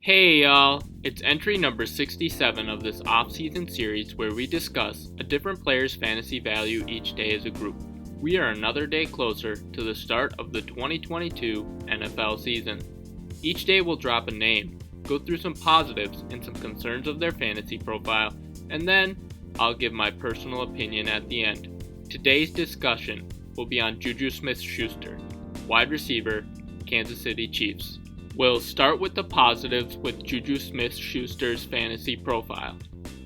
Hey y'all, it's entry number 67 of this off-season series where we discuss a different player's fantasy value each day as a group. We are another day closer to the start of the 2022 NFL season. Each day we'll drop a name, go through some positives and some concerns of their fantasy profile, and then I'll give my personal opinion at the end. Today's discussion will be on JuJu Smith-Schuster, wide receiver, Kansas City Chiefs. We'll start with the positives with JuJu Smith-Schuster's fantasy profile.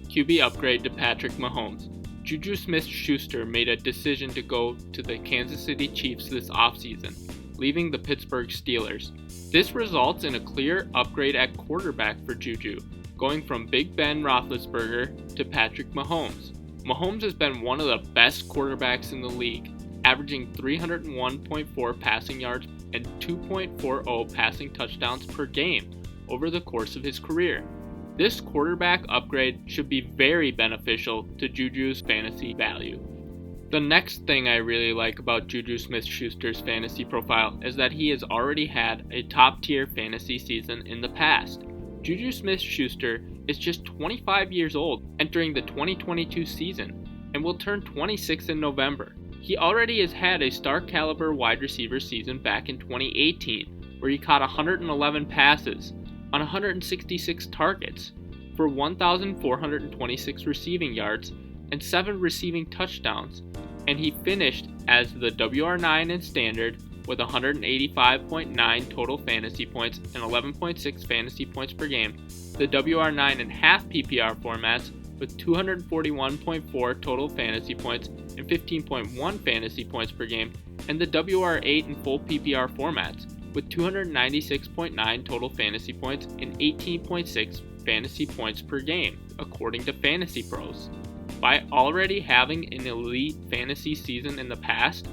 QB upgrade to Patrick Mahomes. JuJu Smith-Schuster made a decision to go to the Kansas City Chiefs this offseason, leaving the Pittsburgh Steelers. This results in a clear upgrade at quarterback for JuJu, going from Big Ben Roethlisberger to Patrick Mahomes. Mahomes has been one of the best quarterbacks in the league, averaging 301.4 passing yards and 2.40 passing touchdowns per game over the course of his career. This quarterback upgrade should be very beneficial to JuJu's fantasy value. The next thing I really like about JuJu Smith-Schuster's fantasy profile is that he has already had a top-tier fantasy season in the past. JuJu Smith-Schuster is just 25 years old entering the 2022 season and will turn 26 in November. He already has had a star-caliber wide receiver season back in 2018, where he caught 111 passes on 166 targets for 1,426 receiving yards and 7 receiving touchdowns, and he finished as the WR9 in standard with 185.9 total fantasy points and 11.6 fantasy points per game, the WR9 and half PPR formats with 241.4 total fantasy points and 15.1 fantasy points per game, and the WR8 and full PPR formats with 296.9 total fantasy points and 18.6 fantasy points per game, according to Fantasy Pros. By already having an elite fantasy season in the past,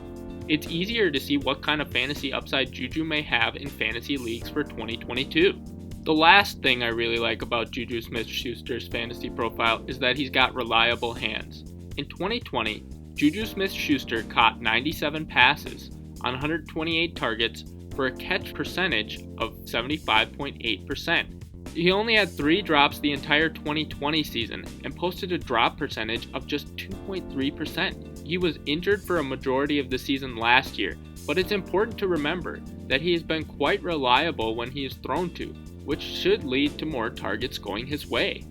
it's easier to see what kind of fantasy upside JuJu may have in fantasy leagues for 2022. The last thing I really like about JuJu Smith-Schuster's fantasy profile is that he's got reliable hands. In 2020, JuJu Smith-Schuster caught 97 passes on 128 targets for a catch percentage of 75.8%. He only had 3 drops the entire 2020 season and posted a drop percentage of just 2.3%. He was injured for a majority of the season last year, but it's important to remember that he has been quite reliable when he is thrown to, which should lead to more targets going his way.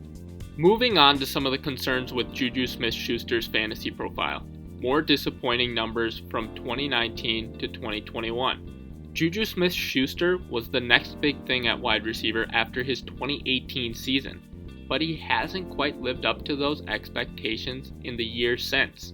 Moving on to some of the concerns with JuJu Smith-Schuster's fantasy profile. More disappointing numbers from 2019 to 2021. JuJu Smith-Schuster was the next big thing at wide receiver after his 2018 season, but he hasn't quite lived up to those expectations in the year since.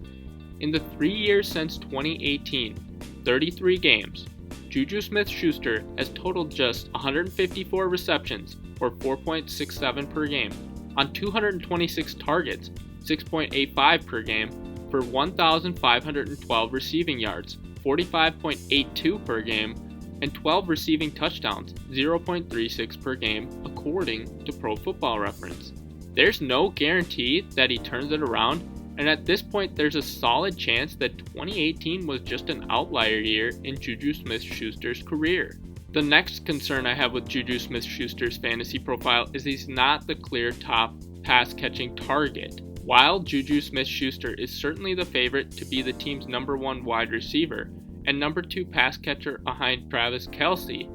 In the 3 years since 2018, 33 games, JuJu Smith-Schuster has totaled just 154 receptions, or 4.67 per game, on 226 targets, 6.85 per game, for 1,512 receiving yards, 45.82 per game, and 12 receiving touchdowns, 0.36 per game, according to Pro Football Reference. There's no guarantee that he turns it around, and at this point there's a solid chance that 2018 was just an outlier year in JuJu Smith-Schuster's career. The next concern I have with JuJu Smith-Schuster's fantasy profile is he's not the clear top pass-catching target. While JuJu Smith-Schuster is certainly the favorite to be the team's number 1 wide receiver and number 2 pass catcher behind Travis Kelce,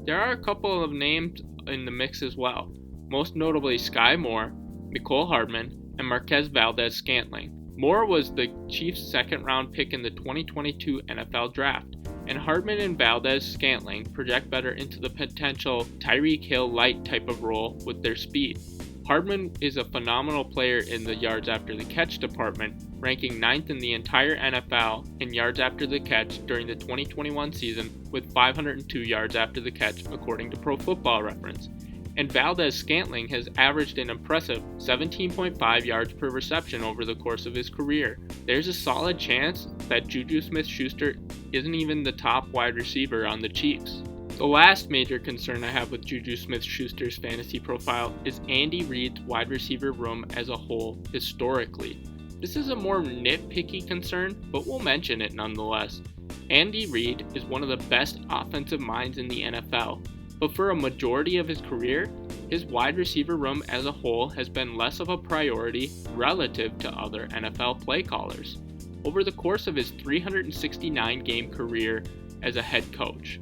there are a couple of names in the mix as well, most notably Sky Moore, Mecole Hardman, and Marquez Valdes-Scantling. Moore was the Chiefs' second-round pick in the 2022 NFL Draft, and Hardman and Valdes-Scantling project better into the potential Tyreek Hill light type of role with their speed. Hardman is a phenomenal player in the yards after the catch department, ranking 9th in the entire NFL in yards after the catch during the 2021 season with 502 yards after the catch according to Pro Football Reference. And Valdes-Scantling has averaged an impressive 17.5 yards per reception over the course of his career. There's a solid chance that JuJu Smith-Schuster isn't even the top wide receiver on the Chiefs. The last major concern I have with JuJu Smith-Schuster's fantasy profile is Andy Reid's wide receiver room as a whole historically. This is a more nitpicky concern, but we'll mention it nonetheless. Andy Reid is one of the best offensive minds in the NFL, but for a majority of his career, his wide receiver room as a whole has been less of a priority relative to other NFL play callers. Over the course of his 369-game career as a head coach,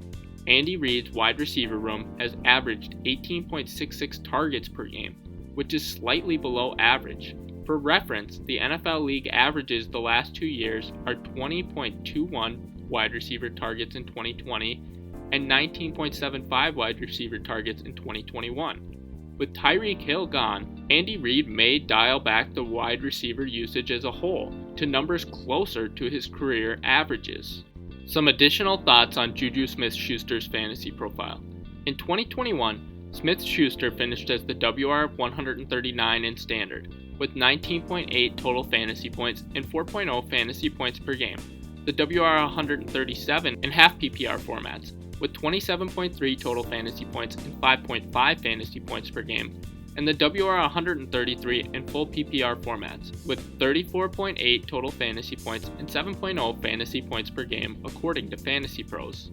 Andy Reid's wide receiver room has averaged 18.66 targets per game, which is slightly below average. For reference, the NFL league averages the last 2 years are 20.21 wide receiver targets in 2020 and 19.75 wide receiver targets in 2021. With Tyreek Hill gone, Andy Reid may dial back the wide receiver usage as a whole to numbers closer to his career averages. Some additional thoughts on JuJu Smith-Schuster's fantasy profile. In 2021, Smith-Schuster finished as the WR 139 in standard, with 19.8 total fantasy points and 4.0 fantasy points per game. The WR 137 in half PPR formats, with 27.3 total fantasy points and 5.5 fantasy points per game, and the WR 133 in full PPR formats, with 34.8 total fantasy points and 7.0 fantasy points per game, according to Fantasy Pros.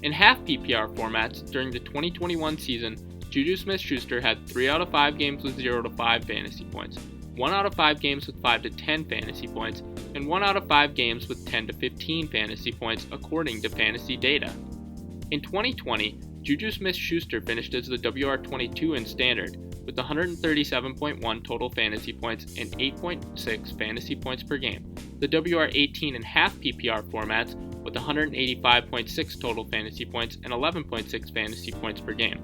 In half PPR formats during the 2021 season, JuJu Smith-Schuster had 3 out of 5 games with 0 to 5 fantasy points, 1 out of 5 games with 5 to 10 fantasy points, and 1 out of 5 games with 10 to 15 fantasy points, according to fantasy data. In 2020, JuJu Smith-Schuster finished as the WR22 in standard, with 137.1 total fantasy points and 8.6 fantasy points per game. The WR18 in half PPR formats, with 185.6 total fantasy points and 11.6 fantasy points per game.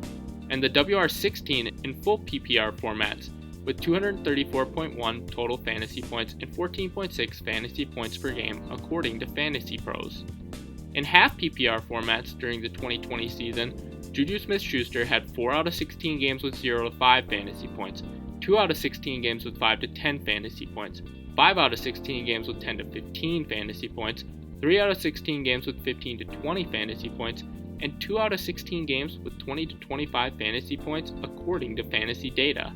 And the WR16 in full PPR formats, with 234.1 total fantasy points and 14.6 fantasy points per game, according to Fantasy Pros. In half PPR formats during the 2020 season, JuJu Smith-Schuster had 4 out of 16 games with 0 to 5 fantasy points, 2 out of 16 games with 5 to 10 fantasy points, 5 out of 16 games with 10 to 15 fantasy points, 3 out of 16 games with 15 to 20 fantasy points, and 2 out of 16 games with 20 to 25 fantasy points, according to fantasy data.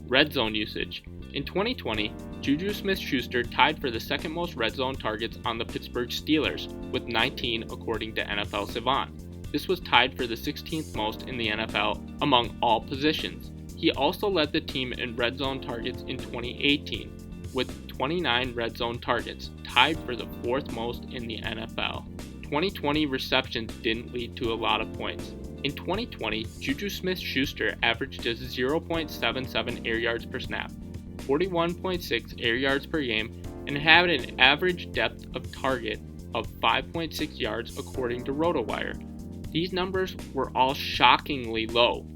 Red zone usage. In 2020, JuJu Smith-Schuster tied for the second most red zone targets on the Pittsburgh Steelers, with 19 according to NFL Savant. This was tied for the 16th most in the NFL among all positions. He also led the team in red zone targets in 2018, with 29 red zone targets, tied for the 4th most in the NFL. 2020 receptions didn't lead to a lot of points. In 2020, JuJu Smith-Schuster averaged just 0.77 air yards per snap, 41.6 air yards per game, and had an average depth of target of 5.6 yards according to RotoWire. These numbers were all shockingly low.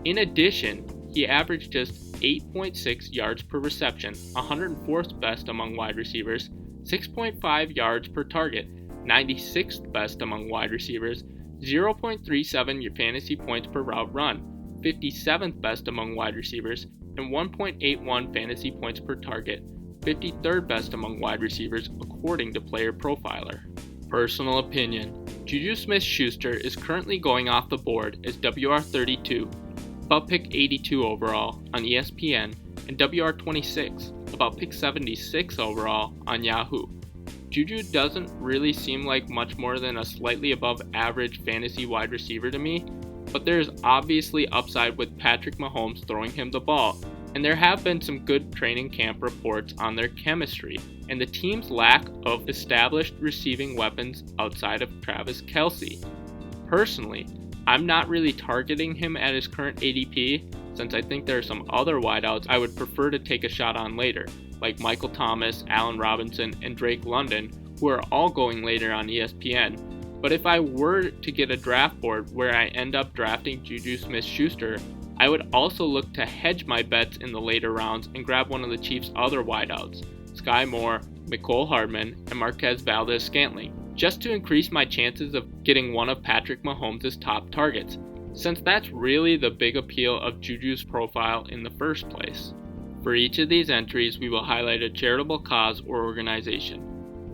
In addition, he averaged just 8.6 yards per reception, 104th best among wide receivers, 6.5 yards per target, 96th best among wide receivers, 0.37 fantasy points per route run, 57th best among wide receivers, and 1.81 fantasy points per target, 53rd best among wide receivers according to Player Profiler. Personal opinion. JuJu Smith-Schuster is currently going off the board as WR32, about pick 82 overall on ESPN, and WR26, about pick 76 overall on Yahoo. JuJu doesn't really seem like much more than a slightly above average fantasy wide receiver to me, but there's obviously upside with Patrick Mahomes throwing him the ball, and there have been some good training camp reports on their chemistry and the team's lack of established receiving weapons outside of Travis Kelce. Personally, I'm not really targeting him at his current ADP, since I think there are some other wideouts I would prefer to take a shot on later, like Michael Thomas, Allen Robinson, and Drake London, who are all going later on ESPN. But if I were to get a draft board where I end up drafting JuJu Smith-Schuster, I would also look to hedge my bets in the later rounds and grab one of the Chiefs' other wideouts, Sky Moore, Mecole Hardman, and Marquez Valdes-Scantling, just to increase my chances of getting one of Patrick Mahomes' top targets, since that's really the big appeal of JuJu's profile in the first place. For each of these entries, we will highlight a charitable cause or organization.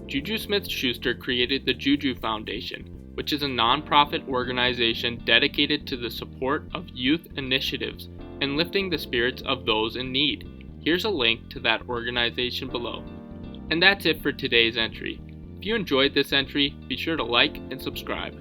JuJu Smith-Schuster created the JuJu Foundation, which is a nonprofit organization dedicated to the support of youth initiatives and lifting the spirits of those in need. Here's a link to that organization below. And that's it for today's entry. If you enjoyed this entry, be sure to like and subscribe.